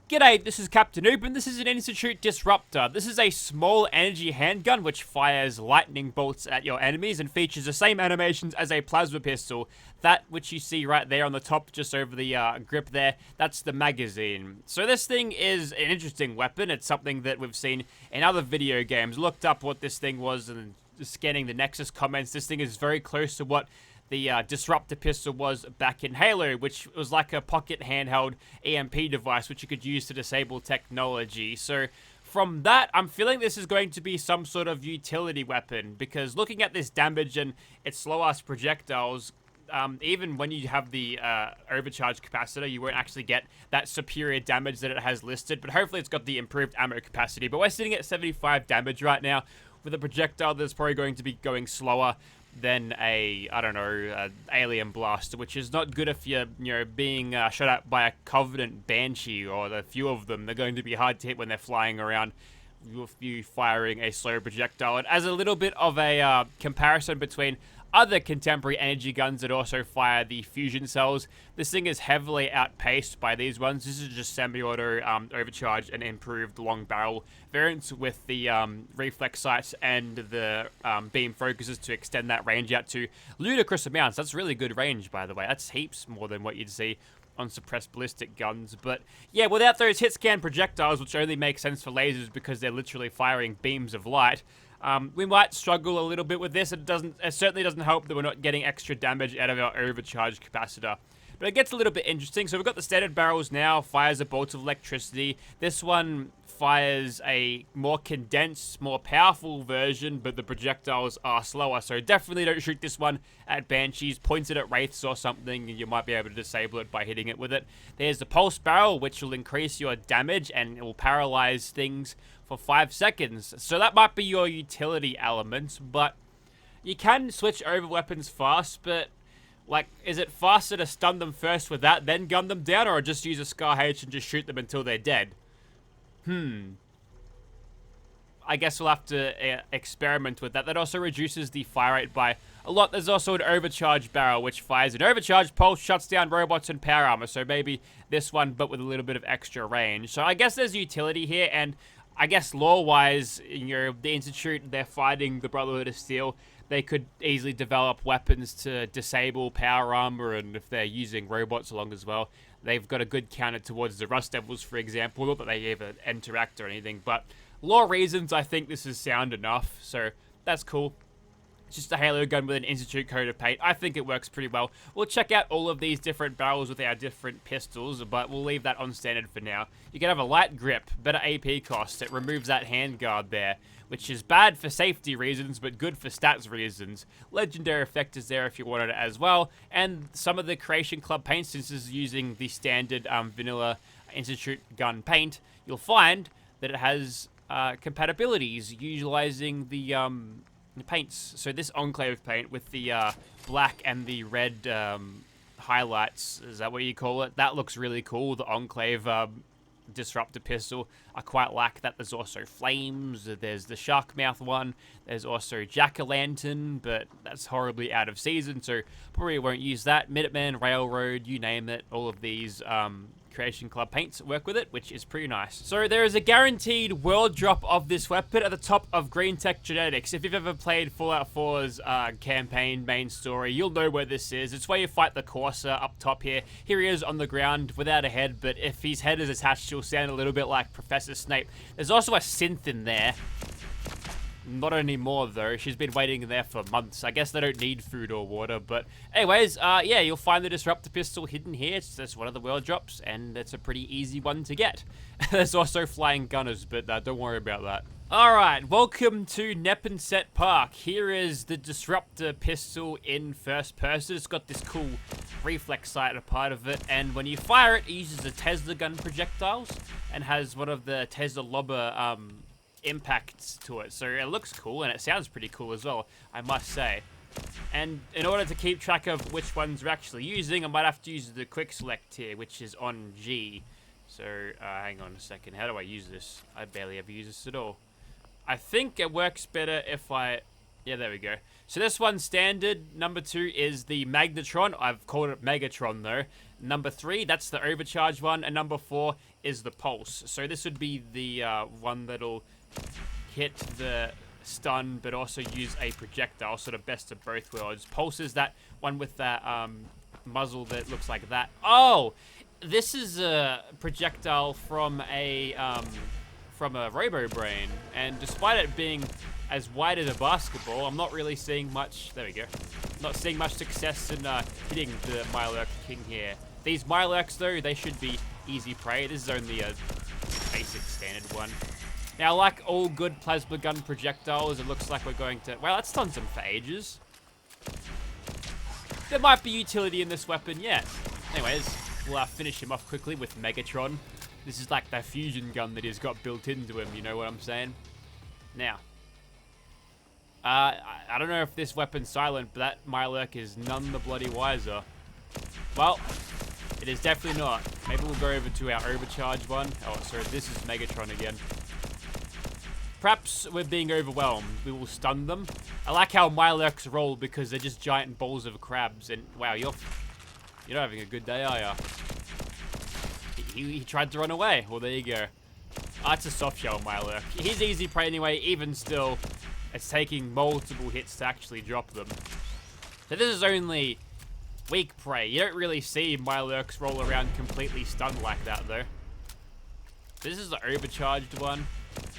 G'day, this is Captainoob, and this is an Institute Disruptor. This is a small energy handgun which fires lightning bolts at your enemies and features the same animations as a plasma pistol. That which you see right there on the top, just over the grip there, that's the magazine. So this thing is an interesting weapon. It's something that we've seen in other video games. Looked up what this thing was and scanning the Nexus comments. This thing is very close to what the Disruptor pistol was back in Halo, which was like a pocket handheld EMP device which you could use to disable technology. So from that, I'm feeling this is going to be some sort of utility weapon, because looking at this damage and its slow-ass projectiles, even when you have the overcharge capacitor, you won't actually get that superior damage that it has listed, but hopefully it's got the improved ammo capacity. But we're sitting at 75 damage right now with a projectile that's probably going to be going slower than a, I don't know, alien blaster, which is not good if you're, being shot at by a Covenant Banshee, or the few of them. They're going to be hard to hit when they're flying around with you firing a slow projectile. And as a little bit of a comparison between other contemporary energy guns that also fire the fusion cells, this thing is heavily outpaced by these ones. This is just semi-auto overcharge and improved long barrel variants with the reflex sights and the beam focuses to extend that range out to ludicrous amounts. That's really good range, by the way. That's heaps more than what you'd see on suppressed ballistic guns. But yeah, without those hit scan projectiles, which only make sense for lasers because they're literally firing beams of light, we might struggle a little bit with this. It certainly doesn't help that we're not getting extra damage out of our overcharge capacitor. But it gets a little bit interesting. So we've got the standard barrels now, fires a bolt of electricity. This one fires a more condensed, more powerful version, but the projectiles are slower. So definitely don't shoot this one at Banshees. Point it at Wraiths or something, and you might be able to disable it by hitting it with it. There's the pulse barrel, which will increase your damage and it will paralyze things for 5 seconds. So that might be your utility element, but you can switch over weapons fast, but like, is it faster to stun them first with that, then gun them down, or just use a Scar H and just shoot them until they're dead? I guess we'll have to experiment with that. That also reduces the fire rate by a lot. There's also an overcharge barrel, which fires an overcharge pulse, shuts down robots and power armor. So maybe this one, but with a little bit of extra range. So I guess there's utility here, and I guess lore-wise, the Institute, they're fighting the Brotherhood of Steel. They could easily develop weapons to disable power armor, and if they're using robots along as well, they've got a good counter towards the Rust Devils, for example. Not that they ever interact or anything, but lore reasons, I think this is sound enough, so that's cool. It's just a Halo gun with an Institute coat of paint. I think it works pretty well. We'll check out all of these different barrels with our different pistols, but we'll leave that on standard for now. You can have a light grip, better AP cost. It removes that handguard there, which is bad for safety reasons, but good for stats reasons. Legendary effect is there if you wanted it as well. And some of the Creation Club paint, since this is using the standard vanilla Institute gun paint, you'll find that it has compatibilities utilizing the paints. So this Enclave paint with the black and the red highlights, is that what you call it? That looks really cool. The Enclave Disruptor pistol, I quite like that. There's also flames, there's the shark mouth one, there's also jack-o'-lantern, but that's horribly out of season, so probably won't use that. Minuteman, Railroad, you name it, all of these Creation Club paints work with it, which is pretty nice. So there is a guaranteed world drop of this weapon at the top of Green Tech Genetics. If you've ever played Fallout 4's campaign main story, you'll know where this is. It's where you fight the Corsair up top here. Here he is on the ground without a head, but if his head is attached, he'll sound a little bit like Professor Snape. There's also a synth in there. Not anymore, though. She's been waiting there for months. I guess they don't need food or water, but anyways, yeah, you'll find the Disruptor pistol hidden here. It's just one of the world drops, and it's a pretty easy one to get. There's also flying gunners, but don't worry about that. Alright, welcome to Neponset Park. Here is the Disruptor pistol in first person. It's got this cool reflex sight a part of it, and when you fire it, it uses the Tesla gun projectiles, and has one of the Tesla Lobber, impacts to it, so it looks cool and it sounds pretty cool as well, I must say. And in order to keep track of which ones we're actually using, I might have to use the quick select here, which is on G. So hang on a second, how do I use this? I barely ever use this at all. I think it works better if I Yeah, there we go. So this one's standard. Number 2 is the Magnetron. I've called it Megatron though. Number 3, that's the overcharge one. And number 4 is the pulse. So this would be the one that'll hit the stun, but also use a projectile, sort of best of both worlds. Pulse is that one with that muzzle that looks like that. Oh, this is a projectile from a Robo Brain, and despite it being as wide as a basketball, I'm not really seeing much. There we go. Not seeing much success in hitting the Mirelurk King here. These Mirelurks, though, they should be easy prey. This is only a basic standard one. Now, like all good plasma gun projectiles, it looks like we're going to... Well, that stuns them for ages. There might be utility in this weapon yet. Anyways, we'll finish him off quickly with Megatron. This is like the fusion gun that he's got built into him, you know what I'm saying? Now, I don't know if this weapon's silent, but that Mirelurk is none the bloody wiser. Well, it is definitely not. Maybe we'll go over to our overcharged one. Oh, sorry, this is Megatron again. Perhaps we're being overwhelmed. We will stun them. I like how Mirelurks roll because they're just giant balls of crabs. And wow, you're not having a good day, are ya? He tried to run away. Well, there you go. Oh, it's a soft shell Mirelurk. He's easy prey anyway. Even still, it's taking multiple hits to actually drop them. So this is only weak prey. You don't really see Mirelurks roll around completely stunned like that, though. This is the overcharged one.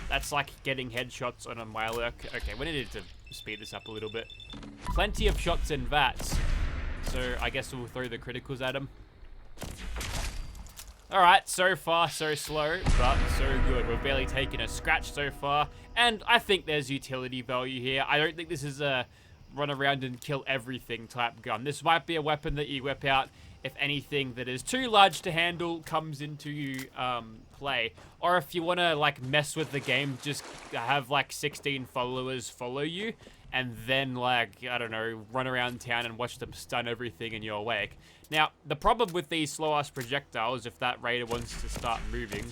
That's like getting headshots on a Mirelurk. Okay, we needed to speed this up a little bit. Plenty of shots in VATS. So I guess we'll throw the criticals at him. Alright, so far so slow, but so good. We've barely taken a scratch so far. And I think there's utility value here. I don't think this is a run around and kill everything type gun. This might be a weapon that you whip out if anything that is too large to handle comes into play. Or if you want to like mess with the game, just have like 16 followers follow you and then like, I don't know, run around town and watch them stun everything in your wake. Now, the problem with these slow-ass projectiles, if that raider wants to start moving,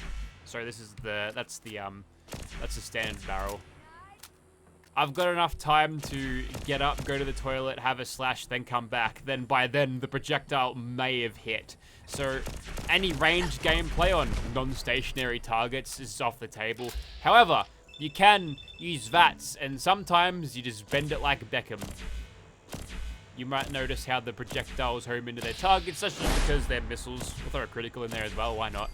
so this is that's the standard barrel. I've got enough time to get up, go to the toilet, have a slash, then come back. Then by then, the projectile may have hit. So any ranged gameplay on non-stationary targets is off the table. However, you can use VATS, and sometimes you just bend it like Beckham. You might notice how the projectiles home into their targets, that's just because they're missiles. We'll throw a critical in there as well, why not?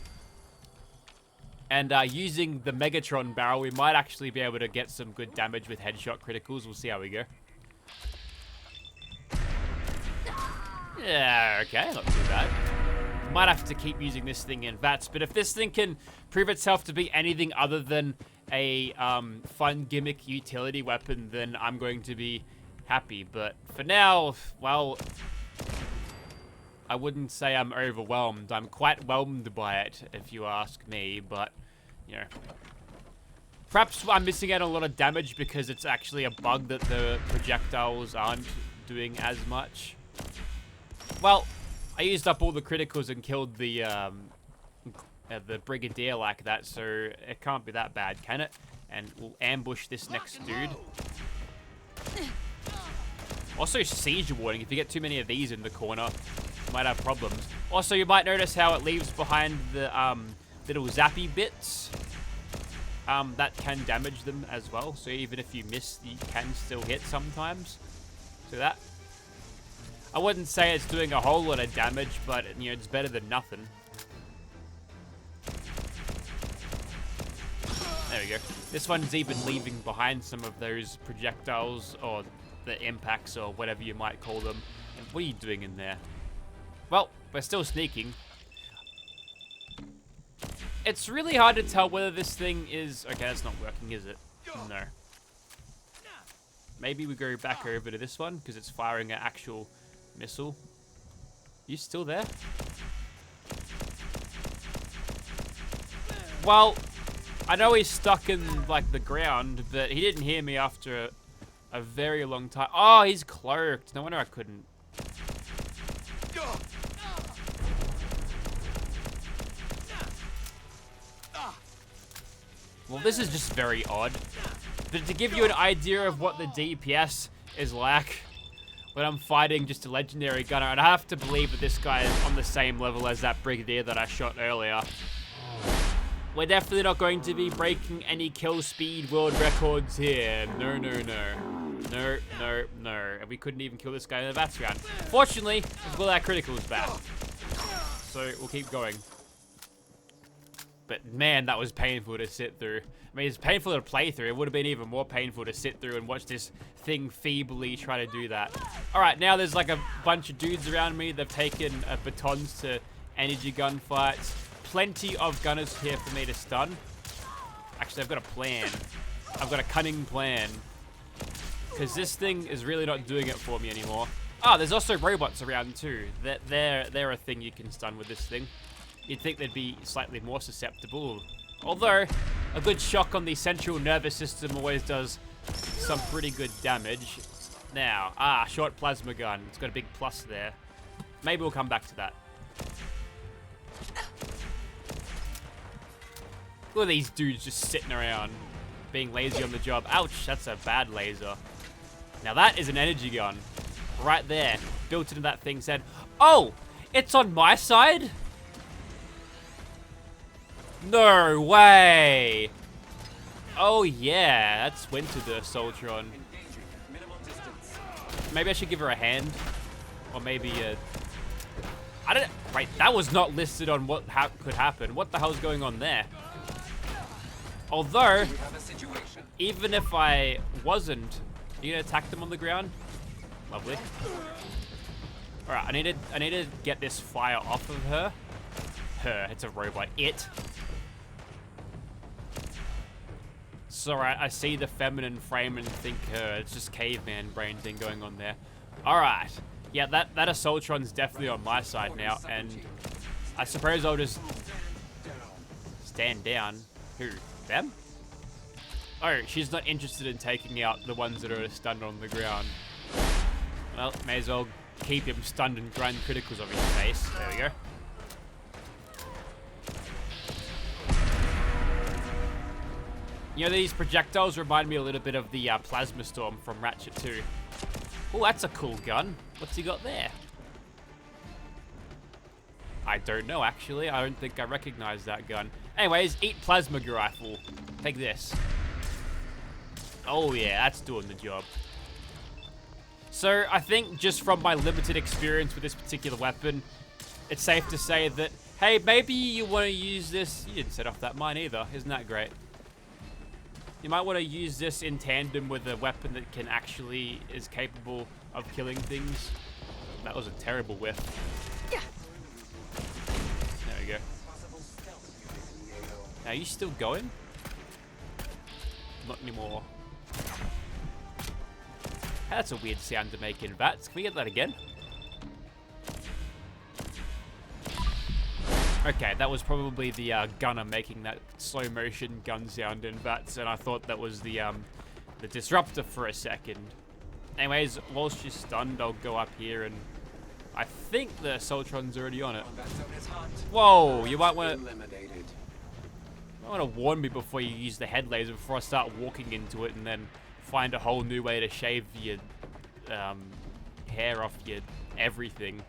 And using the Megatron barrel, we might actually be able to get some good damage with headshot criticals. We'll see how we go. Yeah, okay, not too bad. Might have to keep using this thing in VATS, but if this thing can prove itself to be anything other than a fun gimmick utility weapon, then I'm going to be happy. But for now, well, I wouldn't say I'm overwhelmed. I'm quite whelmed by it, if you ask me, but, you know. Perhaps I'm missing out on a lot of damage because it's actually a bug that the projectiles aren't doing as much. Well, I used up all the criticals and killed the Brigadier like that, so it can't be that bad, can it? And we'll ambush this next dude. Also, siege warning. If you get too many of these in the corner, you might have problems. Also, you might notice how it leaves behind the little zappy bits. That can damage them as well. So even if you miss, you can still hit sometimes. So that. I wouldn't say it's doing a whole lot of damage, but you know, it's better than nothing. There we go. This one's even leaving behind some of those projectiles or the impacts or whatever you might call them. And what are you doing in there? Well, we're still sneaking. It's really hard to tell whether this thing is... Okay, that's not working, is it? No. Maybe we go back over to this one because it's firing an actual missile. You still there? Well, I know he's stuck in like the ground, but he didn't hear me after a very long time. Oh, he's cloaked. No wonder I couldn't. Well, this is just very odd. But to give you an idea of what the DPS is like when I'm fighting just a legendary gunner, and I have to believe that this guy is on the same level as that Brigadier that I shot earlier. We're definitely not going to be breaking any kill speed world records here. No, no, no. No, no, no. And we couldn't even kill this guy in the VATS round. Fortunately, we've got our criticals back. So we'll keep going. But man, that was painful to sit through. I mean, it's painful to play through. It would have been even more painful to sit through and watch this thing feebly try to do that. All right, now there's like a bunch of dudes around me. They've taken batons to energy gun fights. Plenty of gunners here for me to stun. Actually, I've got a plan. I've got a cunning plan. Because this thing is really not doing it for me anymore. Oh, there's also robots around too. They're a thing you can stun with this thing. You'd think they'd be slightly more susceptible. Although, a good shock on the central nervous system always does some pretty good damage. Now, short plasma gun. It's got a big plus there. Maybe we'll come back to that. Look at these dudes just sitting around, being lazy on the job. Ouch, that's a bad laser. Now that is an energy gun. Right there, built into that thing said, oh, it's on my side? No way. Oh yeah, that's Winter the Soltron. Maybe I should give her a hand. Or maybe I don't, right, that was not listed on what could happen. What the hell's going on there? Although, even if I wasn't, you gonna attack them on the ground? Lovely. All right, I need to get this fire off of her. It's a robot. It. It's alright, I see the feminine frame and think her. It's just caveman brain thing going on there. Alright. Yeah, that Assaultron's definitely on my side now, and I suppose I'll just stand down. Who? Them? Oh, she's not interested in taking out the ones that are stunned on the ground. Well, may as well keep him stunned and grind criticals off his face. There we go. You know, these projectiles remind me a little bit of the Plasma Storm from Ratchet 2. Oh, that's a cool gun. What's he got there? I don't know, actually. I don't think I recognize that gun. Anyways, eat Plasma Rifle. Take this. Oh, yeah, that's doing the job. So, I think just from my limited experience with this particular weapon, it's safe to say that, hey, maybe you want to use this. You didn't set off that mine either. Isn't that great? You might want to use this in tandem with a weapon that is capable of killing things. That was a terrible whiff. Yeah. There we go. Now, are you still going? Not anymore. That's a weird sound to make in VATS. Can we get that again? Okay, that was probably the gunner making that slow motion gun sound in VATS, and I thought that was the Disruptor for a second. Anyways, while she's stunned, I'll go up here, and I think the Soltron's already on it. Whoa, you might want to warn me before you use the head laser, before I start walking into it and then find a whole new way to shave your hair off your everything.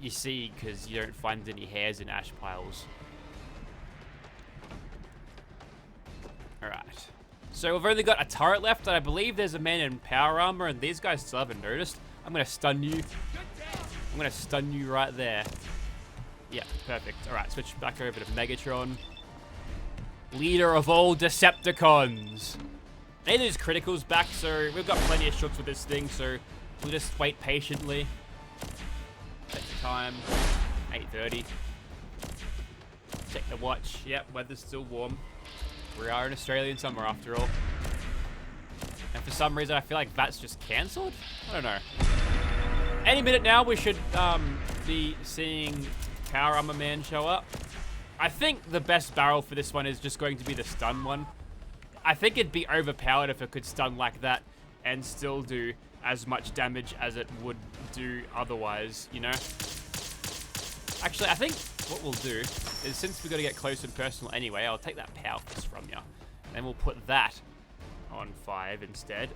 You see, because you don't find any hairs in ash piles. Alright. So we've only got a turret left, and I believe there's a man in power armor, and these guys still haven't noticed. I'm going to stun you. I'm going to stun you right there. Yeah, perfect. Alright, switch back over to Megatron. Leader of all Decepticons. I need those criticals back, so we've got plenty of shots with this thing, so we'll just wait patiently. Check the time, 8:30. Check the watch. Yep, weather's still warm. We are in Australian summer after all. And for some reason, I feel like VATS just cancelled? I don't know. Any minute now, we should be seeing Power Armor Man show up. I think the best barrel for this one is just going to be the stun one. I think it'd be overpowered if it could stun like that and still do as much damage as it would do otherwise, you know? Actually, I think what we'll do is, since we've got to get close and personal anyway, I'll take that power fist from you. And we'll put that on 5 instead.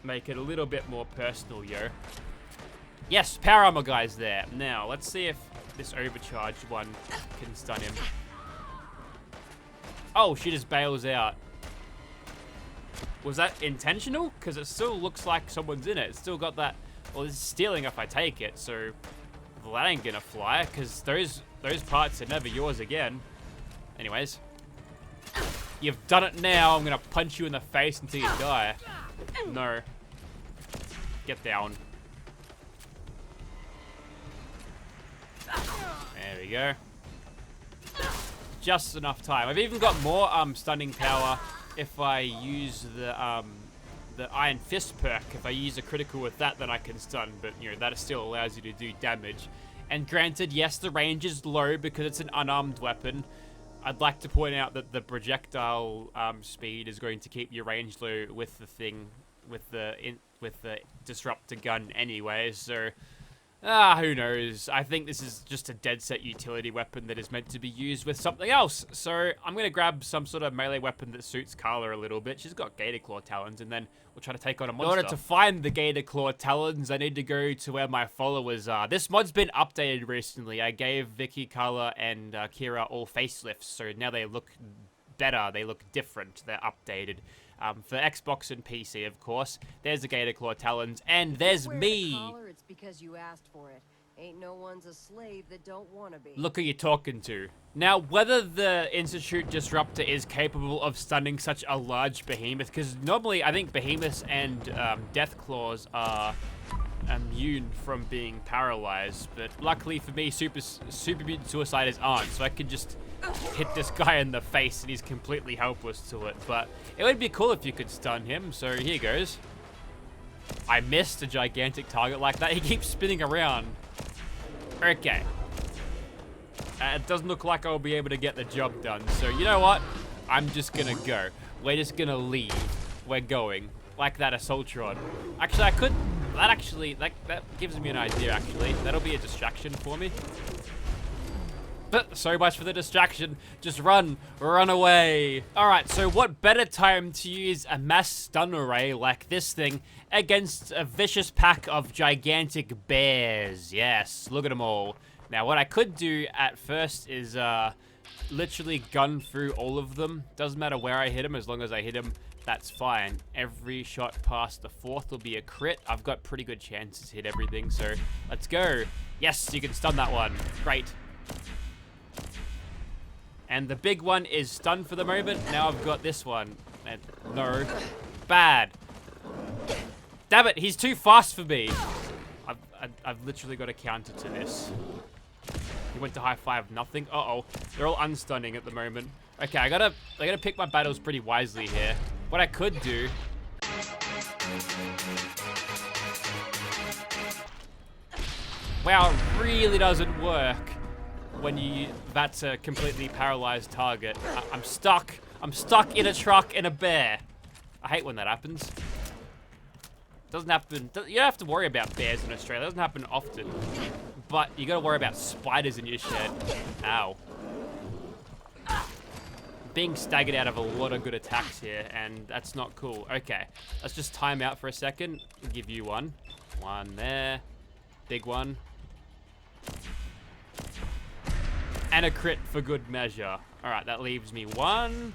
Make it a little bit more personal, yo. Yes, power armor guy's there. Now, let's see if this overcharged one can stun him. Oh, she just bails out. Was that intentional? Because it still looks like someone's in it. It's still got that... Well, it's stealing if I take it, so... Well, that ain't gonna fly, because those parts are never yours again. Anyways. You've done it now. I'm gonna punch you in the face until you die. No. Get down. There we go. Just enough time. I've even got more stunning power if I use the Iron Fist perk. If I use a critical with that, then I can stun. But you know that still allows you to do damage. And granted, yes, the range is low because it's an unarmed weapon. I'd like to point out that the projectile speed is going to keep your range low with the thing, with the Disruptor gun anyway. So, who knows? I think this is just a dead set utility weapon that is meant to be used with something else. So I'm gonna grab some sort of melee weapon that suits Carla a little bit. She's got Gator Claw talons, and then we'll try to take on a monster. In order to find the Gator Claw talons, I need to go to where my followers are. This mod's been updated recently. I gave Vikkie, Carla, and Kira all facelifts, so now they look better. They look different. They're updated. For Xbox and PC, of course. There's the Gator Claw talons, and there's me. It's because you asked for it. Ain't no one's a slave that don't want to be. Look who you're talking to. Now, whether the Institute Disruptor is capable of stunning such a large behemoth, because normally I think behemoths and Deathclaws are immune from being paralyzed, but luckily for me, super mutant suiciders aren't, so I can just hit this guy in the face and he's completely helpless to it. But it would be cool if you could stun him, so here goes. I missed a gigantic target like that. He keeps spinning around. Okay. It doesn't look like I'll be able to get the job done, so you know what? I'm just gonna go. We're just gonna leave. We're going. Like that Assaultron. Actually, I could... That gives me an idea, actually. That'll be a distraction for me. But so much for the distraction. Just run away. Alright, so what better time to use a mass stun array like this thing against a vicious pack of gigantic bears? Yes, look at them all. Now, what I could do at first is literally gun through all of them. Doesn't matter where I hit them, as long as I hit them, that's fine. Every shot past the fourth will be a crit. I've got pretty good chances to hit everything, so let's go. Yes, you can stun that one. Great. And the big one is stunned for the moment. Now I've got this one. And no. Bad. Damn it, he's too fast for me. I've literally got a counter to this. He went to high five, nothing. Uh-oh. They're all unstunning at the moment. Okay, I gotta pick my battles pretty wisely here. What I could do... Wow, it really doesn't work when that's a completely paralyzed target. I'm stuck. I'm stuck in a truck in a bear. I hate when that happens. Doesn't happen. You don't have to worry about bears in Australia. It doesn't happen often. But you gotta worry about spiders in your shed. Ow. Being staggered out of a lot of good attacks here, and that's not cool. Okay, let's just time out for a second. I'll give you one. One there. Big one. And a crit for good measure. Alright, that leaves me one.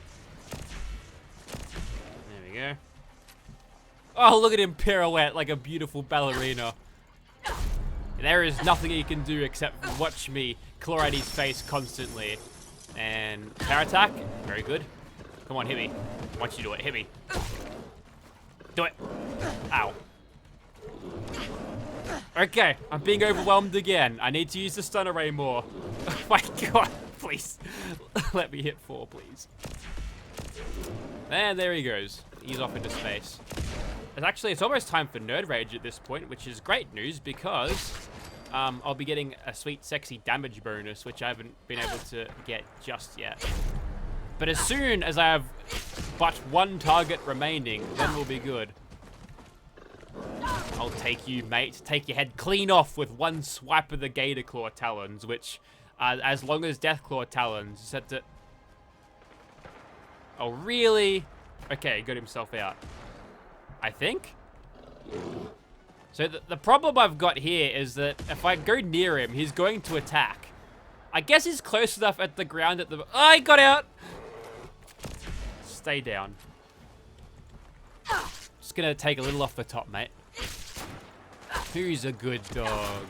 There we go. Oh, look at him pirouette like a beautiful ballerina. There is nothing he can do except watch me claw at his face constantly. And power attack. Very good. Come on, hit me. I want you to do it. Hit me. Do it. Ow. Okay, I'm being overwhelmed again. I need to use the stun array more. Oh my god, please. Let me hit 4, please. And there he goes. He's off into space. It's almost time for Nerd Rage at this point, which is great news because I'll be getting a sweet, sexy damage bonus, which I haven't been able to get just yet. But as soon as I have but one target remaining, then we'll be good. I'll take you, mate. Take your head clean off with one swipe of the Gator Claw talons, which, as long as Deathclaw talons, set to... Oh, really? Okay, got himself out. I think? So the problem I've got here is that if I go near him, he's going to attack. I guess he's close enough at the ground at the... Oh, he got out! stay down. Just gonna take a little off the top, mate. Who's a good dog?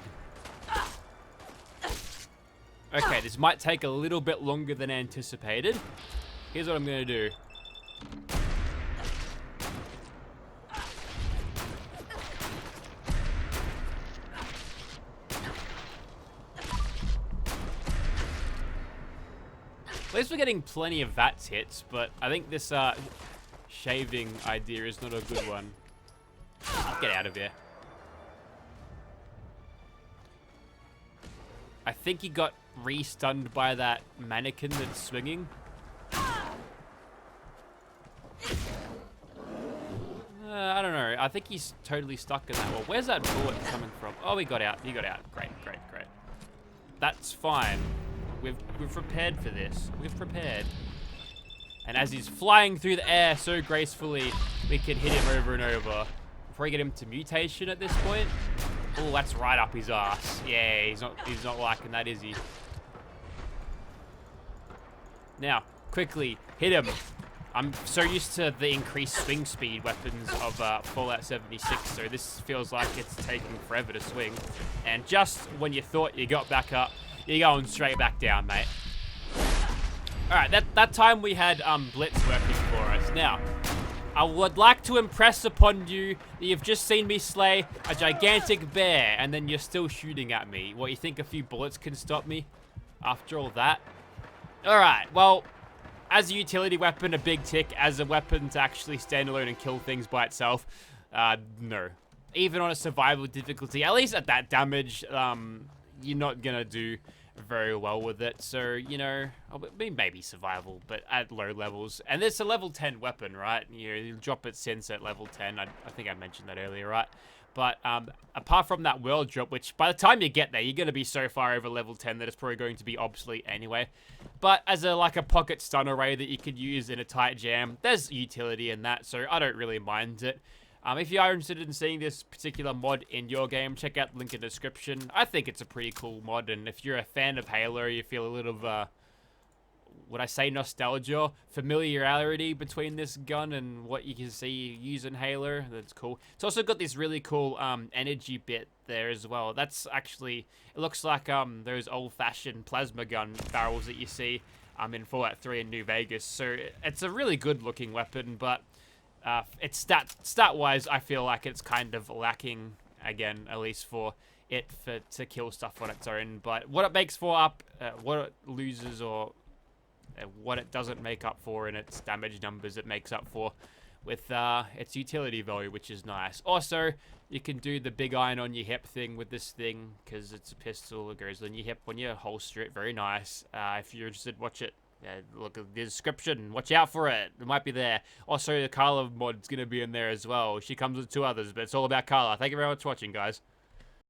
Okay, this might take a little bit longer than anticipated. Here's what I'm gonna do. At least we're getting plenty of VATS hits, but I think this shaving idea is not a good one. Get out of here. I think he got re-stunned by that mannequin that's swinging. I don't know. I think he's totally stuck in that wall. Where's that bullet coming from? Oh, he got out. He got out. Great, great, great. That's fine. We've prepared for this. We've prepared. And as he's flying through the air so gracefully, we can hit him over and over. Before we get him to mutation at this point. Oh, that's right up his ass. Yeah, he's not liking that, is he? Now, quickly, hit him. I'm so used to the increased swing speed weapons of Fallout 76, so this feels like it's taking forever to swing. And just when you thought you got back up, you're going straight back down, mate. Alright, that time we had Blitz working for us. Now, I would like to impress upon you that you've just seen me slay a gigantic bear, and then you're still shooting at me. What, you think a few bullets can stop me after all that? Alright, well, as a utility weapon, a big tick. As a weapon to actually stand alone and kill things by itself, no. Even on a survival difficulty, at least at that damage, you're not gonna do very well with it. So, you know, I mean, maybe survival, but at low levels. And it's a level 10 weapon, right? You drop its sense at level 10. I think I mentioned that earlier, right? But apart from that world drop, which by the time you get there, you're going to be so far over level 10 that it's probably going to be obsolete anyway. But as a pocket stun array that you could use in a tight jam, there's utility in that, so I don't really mind it. If you are interested in seeing this particular mod in your game, check out the link in the description. I think it's a pretty cool mod, and if you're a fan of Halo, you feel a little would I say nostalgia, familiarity between this gun and what you can see using Halo. That's cool. It's also got this really cool energy bit there as well. That's actually, it looks like those old-fashioned plasma gun barrels that you see in Fallout 3 in New Vegas. So it's a really good-looking weapon, but it's stat-wise, I feel like it's kind of lacking again, at least for it to kill stuff on its own. But what it makes for up, what it loses, or what it doesn't make up for in its damage numbers, it makes up for with its utility value, which is nice. Also, you can do the big iron on your hip thing with this thing, because it's a pistol. It goes on your hip when you holster it. Very nice. If you're interested, watch it. Look at the description. Watch out for it. It might be there. Also, the Carla mod's going to be in there as well. She comes with 2 others, but it's all about Carla. Thank you very much for watching, guys.